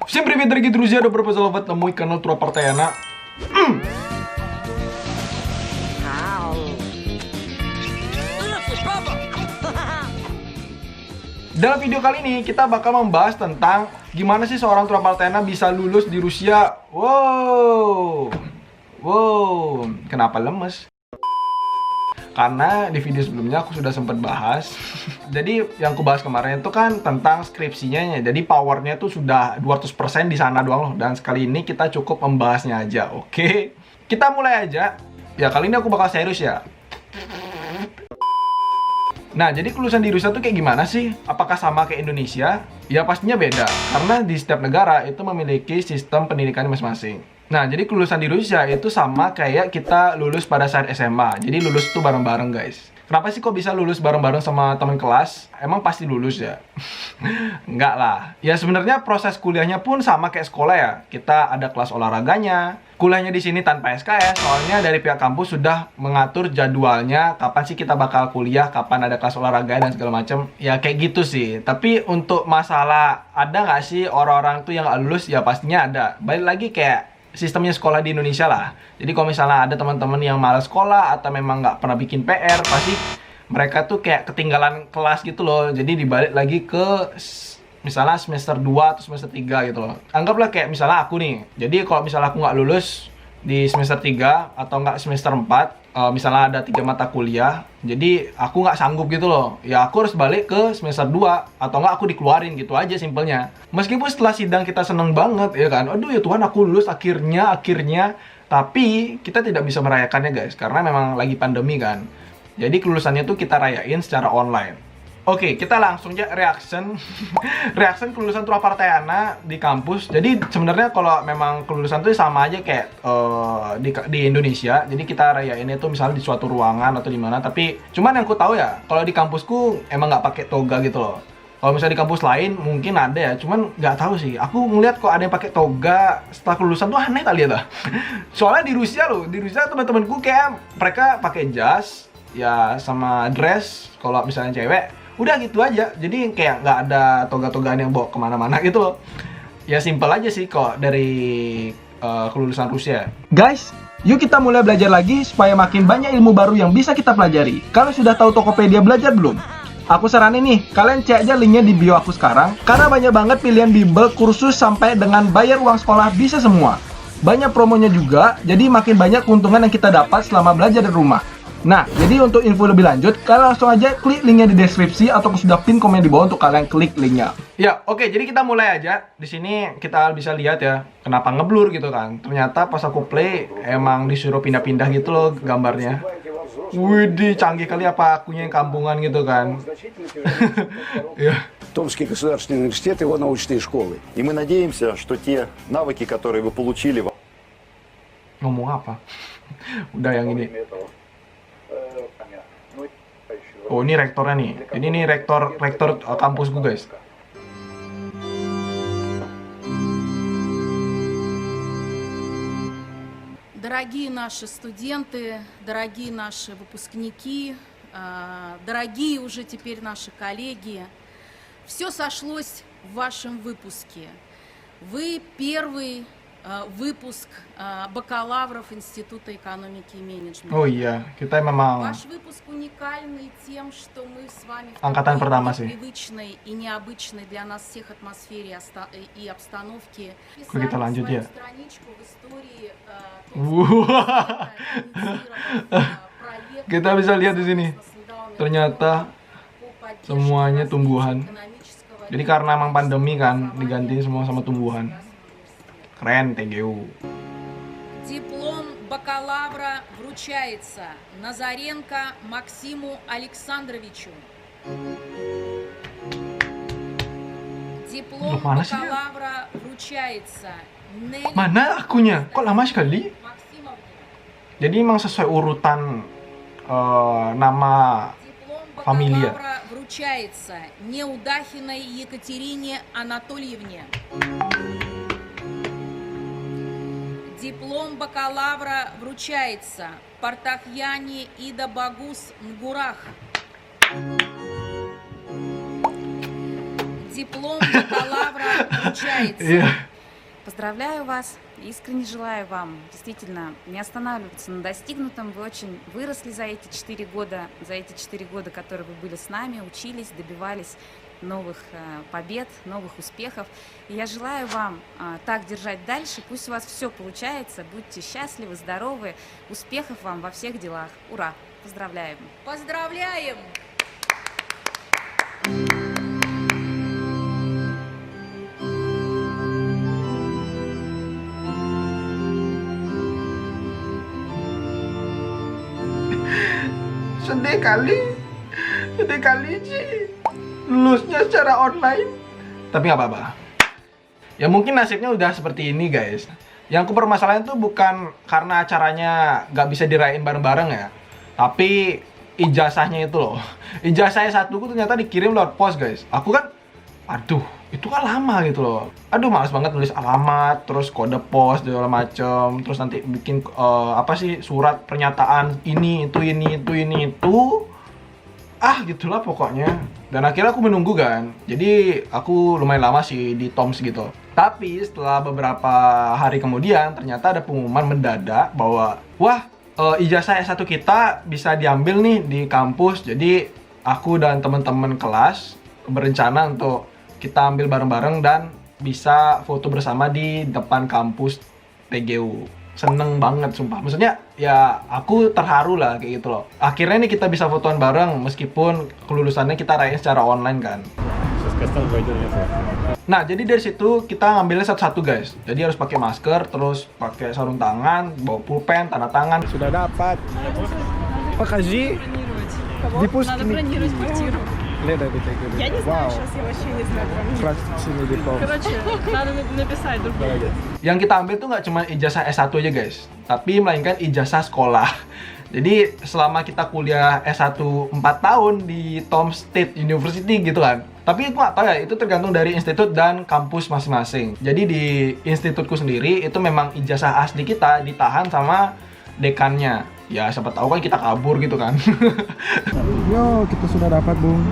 Всем привет, дорогие друзья! Добро пожаловать на мой канал Тура Partayana. Dalam video kali ini kita bakal membahas tentang gimana sih seorang Tura Partayana bisa lulus di Rusia. Wow, kenapa lemes? Karena di video sebelumnya aku sudah sempat bahas. Jadi yang aku bahas kemarin itu kan tentang skripsinya. Jadi powernya tuh sudah 200% di sana doang loh. Dan sekali ini kita cukup membahasnya aja. Oke, kita mulai aja. Ya kali ini aku bakal serius ya. Nah, jadi kelulusan di Rusia tuh kayak gimana sih? Apakah sama kayak Indonesia? Ya pastinya beda, karena di setiap negara itu memiliki sistem pendidikan masing-masing. Nah, jadi kelulusan di Rusia itu sama kayak kita lulus pada saat SMA. Jadi lulus tuh bareng-bareng, guys. Kenapa sih kok bisa lulus bareng-bareng sama teman kelas? Emang pasti lulus ya? Enggak lah. Ya sebenarnya proses kuliahnya pun sama kayak sekolah ya. Kita ada kelas olahraganya. Kuliahnya di sini tanpa SKS, soalnya dari pihak kampus sudah mengatur jadwalnya kapan sih kita bakal kuliah, kapan ada kelas olahraga dan segala macam. Ya kayak gitu sih. Tapi untuk masalah ada nggak sih orang-orang tuh yang nggak lulus? Ya pastinya ada. Balik lagi kayak sistemnya sekolah di Indonesia lah. Jadi kalau misalnya ada teman-teman yang malas sekolah atau memang nggak pernah bikin PR, pasti mereka tuh kayak ketinggalan kelas gitu loh. Jadi dibalik lagi ke misalnya semester 2 atau semester 3 gitu loh. Anggaplah kayak misalnya aku nih. Jadi kalau misalnya aku nggak lulus di semester 3 atau nggak semester 4, misalnya ada 3 mata kuliah, jadi aku nggak sanggup gitu loh. Ya aku harus balik ke semester 2 atau nggak aku dikeluarin gitu aja simpelnya. Meskipun setelah sidang kita seneng banget ya kan. Aduh ya Tuhan, aku lulus akhirnya. Tapi kita tidak bisa merayakannya guys, karena memang lagi pandemi kan. Jadi kelulusannya tuh kita rayain secara online. Oke, kita langsung aja reaction kelulusan Tura Partayana di kampus. Jadi sebenarnya kalau memang kelulusan itu sama aja kayak di Indonesia. Jadi kita rayain itu misalnya di suatu ruangan atau di mana. Tapi cuman yang aku tahu ya, kalau di kampusku emang nggak pakai toga gitu loh. Kalau misalnya di kampus lain mungkin ada ya, cuman nggak tahu sih. Aku ngeliat kok ada yang pakai toga setelah kelulusan tuh aneh kali ya dah. Soalnya di Rusia loh, teman-temanku kayak mereka pakai jas ya sama dress kalau misalnya cewek. Udah gitu aja, jadi kayak nggak ada toga-togaan yang bawa kemana-mana gitu loh. Ya simpel aja sih kok dari kelulusan Rusia. Guys, yuk kita mulai belajar lagi supaya makin banyak ilmu baru yang bisa kita pelajari. Kalian sudah tahu Tokopedia Belajar belum? Aku saranin nih, kalian cek aja linknya di bio aku sekarang. Karena banyak banget pilihan bimbel, kursus, sampai dengan bayar uang sekolah bisa semua. Banyak promonya juga, jadi makin banyak keuntungan yang kita dapat selama belajar dari rumah. Nah, jadi untuk info lebih lanjut, kalian langsung aja klik linknya di deskripsi atau aku sudah pin komen di bawah untuk kalian klik linknya. Ya, oke, jadi kita mulai aja. Di sini kita bisa lihat ya, kenapa ngeblur gitu kan. Ternyata pas aku play, emang disuruh pindah-pindah gitu loh gambarnya. Widih, canggih kali apa akunya yang kampungan gitu kan. Ya. Томский государственный университет, его научные школы. И мы надеемся, что те навыки, которые вы получили... Ngomong apa? Udah yang ini. Oh, ini rektornya nih. Ini rektor kampus gue, guys. Дорогие наши студенты, дорогие наши выпускники, дорогие уже теперь наши коллеги, все сошлось в вашем выпуске. Вы первый выпуск бакалавров Института экономики и менеджмента. Oh iya, kita memang Ваш выпуск уникальный тем, что мы с вами в angkatan pertama sih. привычной и необычной для нас всех атмосфере и обстановке Kok kita lanjut ya? страничку в истории Kita bisa lihat di sini. Ternyata semuanya tumbuhan. Jadi karena emang pandemi kan, diganti semua sama tumbuhan. Keren, TGU. Диплом бакалавра вручается Назаренко Максиму Александровичу. Диплом Mana sih? бакалавра вручается Нелли Mana akunya? Kok lama sekali? Максимовне. Jadi emang sesuai urutan nama Диплом Фамилия. бакалавра вручается Неудахиной Екатерине Анатольевне. Диплом бакалавра вручается Партахьяне Ида Багус Нгурах. Диплом бакалавра вручается Iya. Поздравляю вас, искренне желаю вам действительно не останавливаться на достигнутом. Вы очень выросли за эти 4 года, которые вы были с нами, учились, добивались новых побед, новых успехов. И я желаю вам так держать дальше, пусть у вас все получается, будьте счастливы, здоровы, успехов вам во всех делах. Ура! Поздравляем! Поздравляем! Sedih kali sih lulusnya secara online. Tapi nggak apa-apa. Ya mungkin nasibnya udah seperti ini guys. Yang aku permasalahan tuh bukan karena acaranya nggak bisa dirayain bareng-bareng ya, tapi ijazahnya itu loh. Ijazah S1 ku ternyata dikirim lewat pos guys. Aku kan, aduh, itu kan lama gitu loh. Aduh, males banget nulis alamat, terus kode pos segala macem, terus nanti bikin apa sih, surat pernyataan ini itu. Ah, gitulah pokoknya. Dan akhirnya aku menunggu kan. Jadi aku lumayan lama sih di Toms gitu. Tapi setelah beberapa hari kemudian ternyata ada pengumuman mendadak bahwa wah, ijazah S1 kita bisa diambil nih di kampus. Jadi aku dan teman-teman kelas berencana untuk kita ambil bareng-bareng dan bisa foto bersama di depan kampus TGU. Seneng banget sumpah. Maksudnya ya aku terharu lah kayak gitu loh. Akhirnya nih kita bisa fotoan bareng meskipun kelulusannya kita rayain secara online kan. Nah, jadi dari situ kita ngambilnya satu-satu guys. Jadi harus pakai masker, terus pakai sarung tangan, bawa pulpen, tanda tangan. Sudah dapat. Покажи. Забронировать квартиру. Леда, Я не знаю, сейчас я вообще не знаю. Практически диплом. Короче, надо написать друг другу. Yang kita ambil tuh nggak cuma ijazah S1 aja guys, tapi melainkan ijazah sekolah. Jadi selama kita kuliah S1 4 tahun di Tom State University gitu kan. Tapi itu nggak tahu ya, itu tergantung dari institut dan kampus masing-masing. Jadi di institutku sendiri itu memang ijazah asli kita ditahan sama dekannya. Ya siapa tahu kan kita kabur gitu kan. Yo, kita sudah dapat, Bung.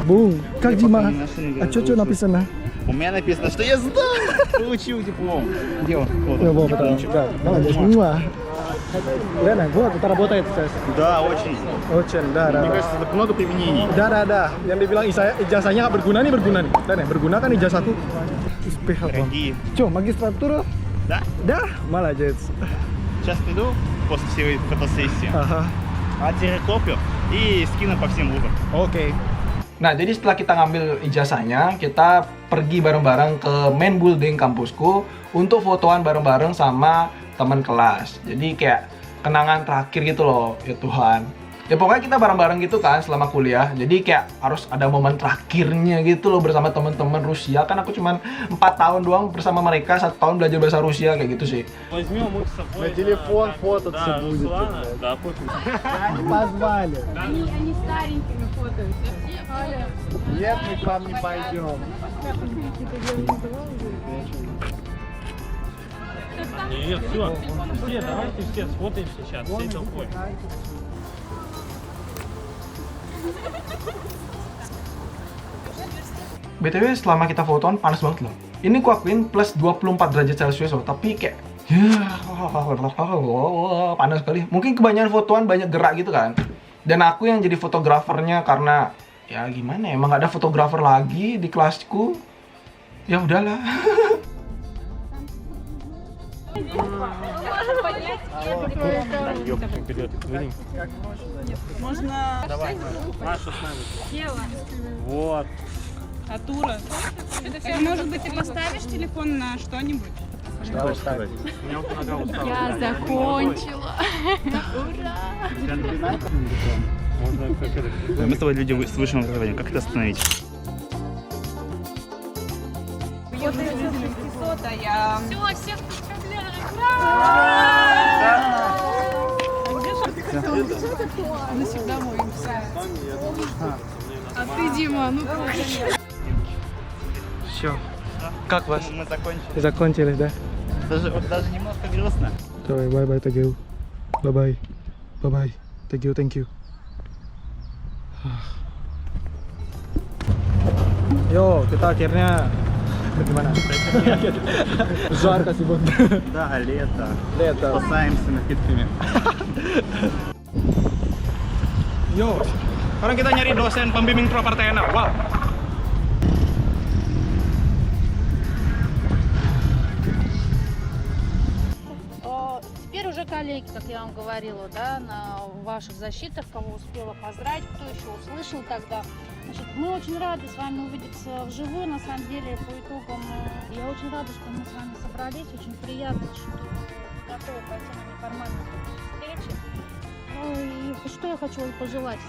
Bung, как дела? А что написано? У меня написано, что я сдал, получил диплом. Где он? Вот Я он. вот это, да. Давай, жмуа. Лена, вот, это работает сейчас. Да, очень. Очень, да. Мне кажется, тут много применений. Да. Yang dibilang ijazahnya nggak berguna nih, berguna nih. Dan berguna kan ijazahku. Успехов вам. Дорогие. Что, магистратура? Да. Да? Молодец. Сейчас приду после всей фотосессии, Ага. оттерекоплю и скину по всем вузам. Oke. Nah, jadi setelah kita ngambil ijazahnya, kita pergi bareng-bareng ke main building kampusku untuk fotoan bareng-bareng sama teman kelas. Jadi kayak kenangan terakhir gitu loh, ya Tuhan. Ya pokoknya kita bareng-bareng gitu kan selama kuliah. Jadi kayak harus ada momen terakhirnya gitu loh bersama teman-teman Rusia. Kan aku cuman 4 tahun doang bersama mereka, 1 tahun belajar bahasa Rusia kayak gitu sih. Возьмем их с собой. На телефон фототься Да, будет. Руслана, да, фото. Не позвали. Они старенькими фотаются. Нет, мы к вам не пойдем. Нет, все. Все, давайте все сфотаемся сейчас, всей толпой. BTW selama kita fotoan panas banget loh. Ini ku akuin plus 24 derajat Celcius loh, tapi kayak panas sekali. Mungkin kebanyakan fotoan banyak gerak gitu kan. Dan aku yang jadi fotografernya karena ya gimana ya, emang gak ada fotografer lagi di kelasku. Ya udahlah. Вперед, выйдем. Можно... Давай, Маша с нами. Ева. Вот. Атура. Может быть, ты поставишь телефон на что-нибудь? Что сказать? Меня вот нога устала. Я закончила. Можно как это... Мы с тобой люди с высшим образованием. Как это остановить? Все, всех поздравляю. Навсегда мой А ты, Дима, ну Все. Как вас? Мы закончили. Закончились, да? Даже немножко грустно. Давай, bye-bye, TGU. Bye-bye. Bye-bye. TGU, thank you. Yo, kita akhirnya Bagaimana? Жарко сегодня. Да, лето. Лето. Спасаемся напитками. Yo, sekarang kita nyari dosen pembimbing Prapartayana. Wow. Теперь уже коллеги, как я вам говорила, да, на ваших защитах, кого успела поздравить, кто еще услышал тогда. Значит, мы очень рады с вами увидеться вживую, на самом деле, по итогам. Я очень рада, что мы с вами собрались, очень приятно, что вы готовы пойти на неформальную встречу. Ну и что я хочу пожелать?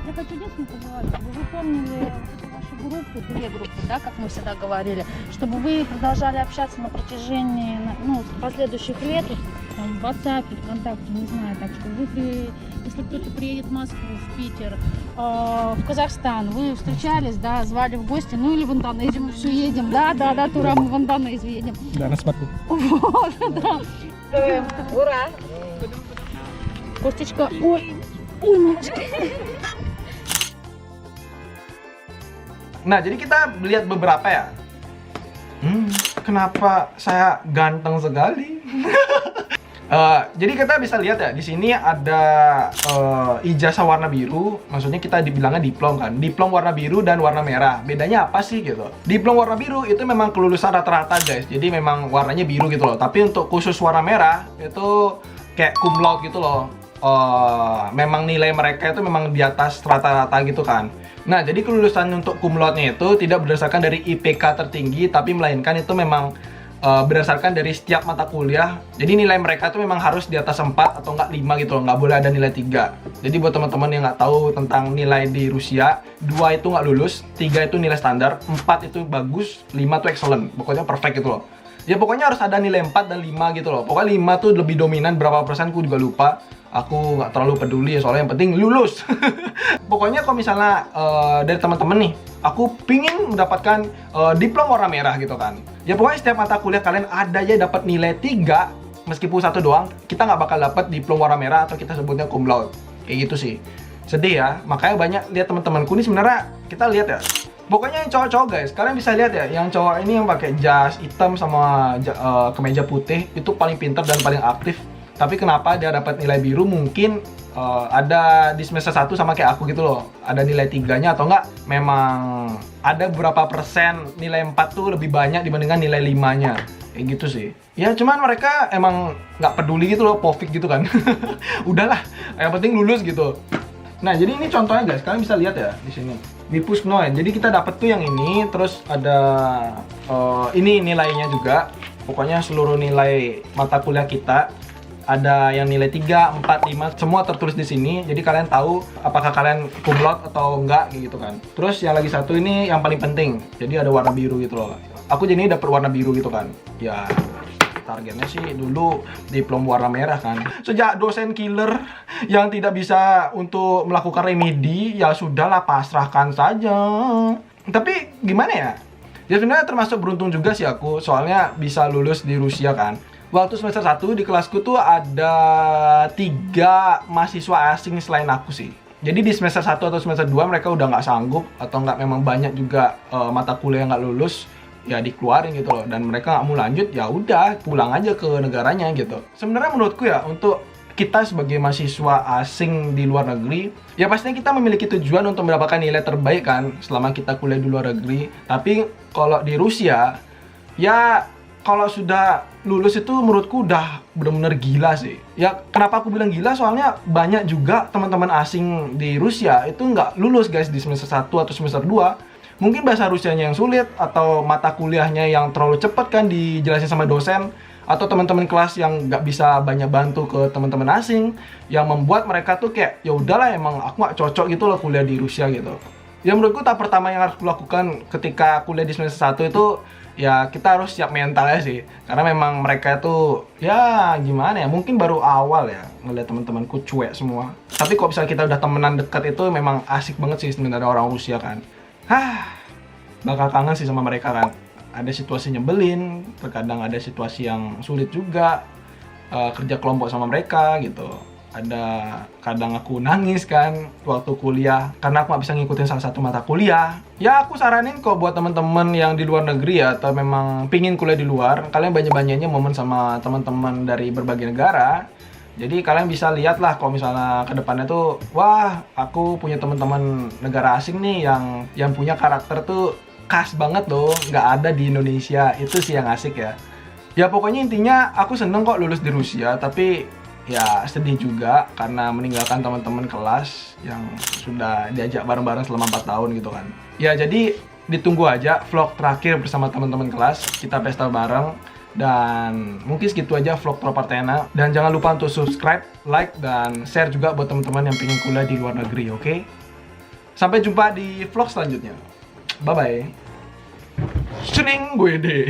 Я хочу единственное пожелать, чтобы вы помнили вот эту вашу группу, две группы, да, как мы всегда говорили, чтобы вы продолжали общаться на протяжении последующих лет, там, в WhatsApp, ВКонтакте, не знаю, так что вы, если кто-то приедет в Москву, в Питер, в Казахстан, вы встречались, да, звали в гости, ну или в Индонезию мы все едем, да, Тура, мы в Индонезию едем. Да, на смотру. Вот, да. Ура! Костечка, ой, мамочка. Nah, jadi kita lihat beberapa ya. Kenapa saya ganteng sekali? Jadi kita bisa lihat ya, di sini ada ijazah warna biru, maksudnya kita dibilangnya diplom kan. Diplom warna biru dan warna merah. Bedanya apa sih gitu? Diplom warna biru itu memang kelulusan rata-rata guys. Jadi memang warnanya biru gitu loh. Tapi untuk khusus warna merah itu kayak cum laude gitu loh. Memang nilai mereka itu memang di atas rata-rata gitu kan. Nah, jadi kelulusan untuk cum laude-nya itu tidak berdasarkan dari IPK tertinggi, tapi melainkan itu memang berdasarkan dari setiap mata kuliah. Jadi nilai mereka itu memang harus di atas 4 atau enggak 5 gitu loh, nggak boleh ada nilai 3. Jadi buat teman-teman yang nggak tahu tentang nilai di Rusia, 2 itu nggak lulus, 3 itu nilai standar, 4 itu bagus, 5 itu excellent, pokoknya perfect gitu loh. Ya pokoknya harus ada nilai 4 dan 5 gitu loh. Pokoknya 5 tuh lebih dominan, berapa persen aku juga lupa. Aku nggak terlalu peduli ya, soalnya yang penting lulus. Pokoknya kalau misalnya dari teman-teman nih, aku pingin mendapatkan diplom warna merah gitu kan. Ya pokoknya setiap mata kuliah kalian ada aja dapat nilai 3, meskipun 1 doang, kita nggak bakal dapat diplom warna merah atau kita sebutnya cum laude. Kayak gitu sih. Sedih ya, makanya banyak lihat teman-temanku ini sebenarnya kita lihat ya. Pokoknya yang cowok-cowok guys, kalian bisa lihat ya, yang cowok ini yang pakai jas hitam sama kemeja putih itu paling pintar dan paling aktif. Tapi kenapa dia dapat nilai biru? Mungkin ada di semester 1 sama kayak aku gitu loh. Ada nilai 3-nya atau enggak memang ada beberapa persen nilai 4 tuh lebih banyak dibandingkan nilai 5-nya. Kayak gitu sih. Ya cuman mereka emang nggak peduli gitu loh, pofik gitu kan. Udahlah, yang penting lulus gitu. Nah, jadi ini contohnya guys, kalian bisa lihat ya di sini. Vipusknoe. Jadi kita dapat tuh yang ini, terus ada ini nilainya juga. Pokoknya seluruh nilai mata kuliah kita ada yang nilai 3, 4, 5, semua tertulis di sini. Jadi kalian tahu apakah kalian cum laude atau enggak gitu kan. Terus yang lagi satu ini yang paling penting. Jadi ada warna biru gitu loh. Aku jadi dapat warna biru gitu kan. Ya targetnya sih dulu diplom warna merah kan. Sejak dosen killer yang tidak bisa untuk melakukan remedi, ya sudahlah pasrahkan saja. Tapi gimana ya? Ya sebenarnya termasuk beruntung juga sih aku, soalnya bisa lulus di Rusia kan. Waktu semester 1 di kelasku tuh ada 3 mahasiswa asing selain aku sih. Jadi di semester 1 atau semester 2 mereka udah nggak sanggup atau nggak memang banyak juga mata kuliah yang nggak lulus, ya dikeluarin gitu loh. Dan mereka nggak mau lanjut, ya udah pulang aja ke negaranya gitu. Sebenarnya menurutku ya, untuk kita sebagai mahasiswa asing di luar negeri, ya pastinya kita memiliki tujuan untuk mendapatkan nilai terbaik kan selama kita kuliah di luar negeri. Tapi kalau di Rusia, ya kalau sudah lulus itu menurutku udah bener-bener gila sih. Ya kenapa aku bilang gila? Soalnya banyak juga teman-teman asing di Rusia itu nggak lulus guys di semester 1 atau semester 2. Mungkin bahasa Rusianya yang sulit, atau mata kuliahnya yang terlalu cepat kan dijelasin sama dosen, atau teman-teman kelas yang nggak bisa banyak bantu ke teman-teman asing, yang membuat mereka tuh kayak ya udahlah emang aku nggak cocok gitu loh kuliah di Rusia gitu. Ya menurutku tahap pertama yang harus kulakukan ketika kuliah di semester 1 itu ya kita harus siap mentalnya sih, karena memang mereka itu ya gimana ya, mungkin baru awal ya ngeliat teman-temanku cuek semua. Tapi kalau misalnya kita udah temenan dekat itu memang asik banget sih sebenarnya orang Rusia kan. Bakal kangen sih sama mereka kan. Ada situasi nyebelin, terkadang ada situasi yang sulit juga, kerja kelompok sama mereka gitu. kadang aku nangis kan waktu kuliah karena aku nggak bisa ngikutin salah satu mata kuliah. Ya aku saranin kok buat teman-teman yang di luar negeri ya, atau memang pingin kuliah di luar, kalian banyak-banyaknya momen sama teman-teman dari berbagai negara. Jadi kalian bisa lihat lah kalau misalnya ke depannya tuh, wah aku punya teman-teman negara asing nih yang punya karakter tuh khas banget loh, nggak ada di Indonesia. Itu sih yang asik ya. Ya pokoknya intinya aku seneng kok lulus di Rusia, tapi ya sedih juga karena meninggalkan teman-teman kelas yang sudah diajak bareng-bareng selama 4 tahun gitu kan. Ya jadi ditunggu aja vlog terakhir bersama teman-teman kelas, kita pesta bareng. Dan mungkin segitu aja vlog Tropartena. Dan jangan lupa untuk subscribe, like, dan share juga buat teman-teman yang pengen kuliah di luar negeri, oke? Sampai jumpa di vlog selanjutnya. Bye-bye. Cening gue deh.